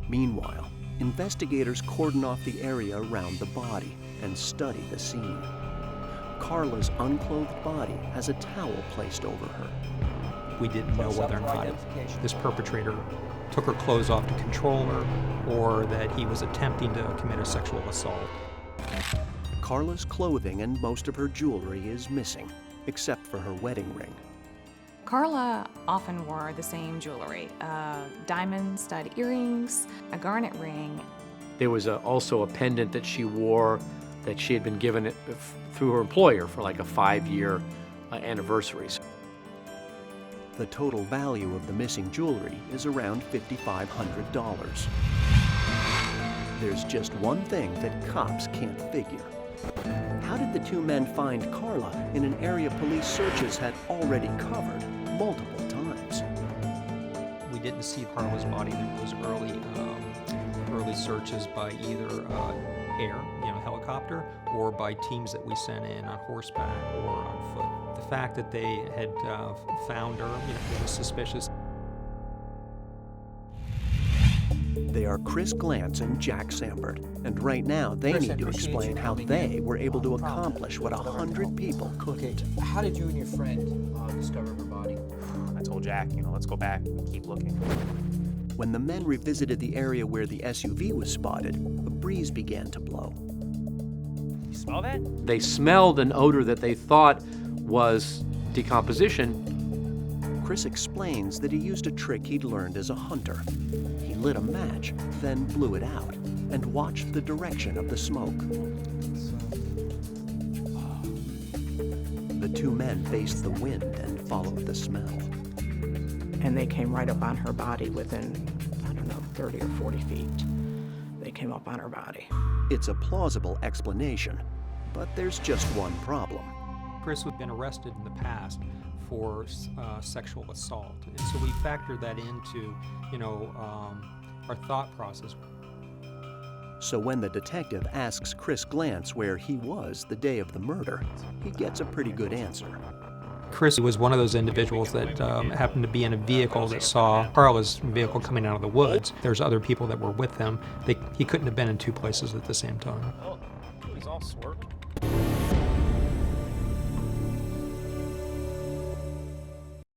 Meanwhile, investigators cordon off the area around the body and study the scene. Carla's unclothed body has a towel placed over her. We didn't know whether or not this perpetrator took her clothes off to control her or that he was attempting to commit a sexual assault. Carla's clothing and most of her jewelry is missing, except for her wedding ring. Carla often wore the same jewelry, diamond stud earrings, a garnet ring. There was also a pendant that she wore that she had been given through her employer for like a 5-year anniversary. The total value of the missing jewelry is around $5,500. There's just one thing that cops can't figure. How did the two men find Carla in an area police searches had already covered multiple times? We didn't see Carla's body. There was early searches by either air, helicopter, or by teams that we sent in on horseback or on foot. The fact that they had found her, it was suspicious. They are Chris Glantz and Jack Sambert, and right now they need to explain how they were able to accomplish what 100 people couldn't. How did you and your friend discover her body? I told Jack, let's go back and keep looking. When the men revisited the area where the SUV was spotted, a breeze began to blow. You smell that? They smelled an odor that they thought was decomposition. Chris explains that he used a trick he'd learned as a hunter. He lit a match, then blew it out, and watched the direction of the smoke. The two men faced the wind and followed the smell. And they came right up on her body within, 30 or 40 feet. They came up on her body. It's a plausible explanation, but there's just one problem. Chris had been arrested in the past for sexual assault, and so we factored that into, our thought process. So when the detective asks Chris Glantz where he was the day of the murder, he gets a pretty good answer. Chris was one of those individuals that happened to be in a vehicle that saw Carla's vehicle coming out of the woods. There's other people that were with him. He couldn't have been in two places at the same time. Well, he's all smirk.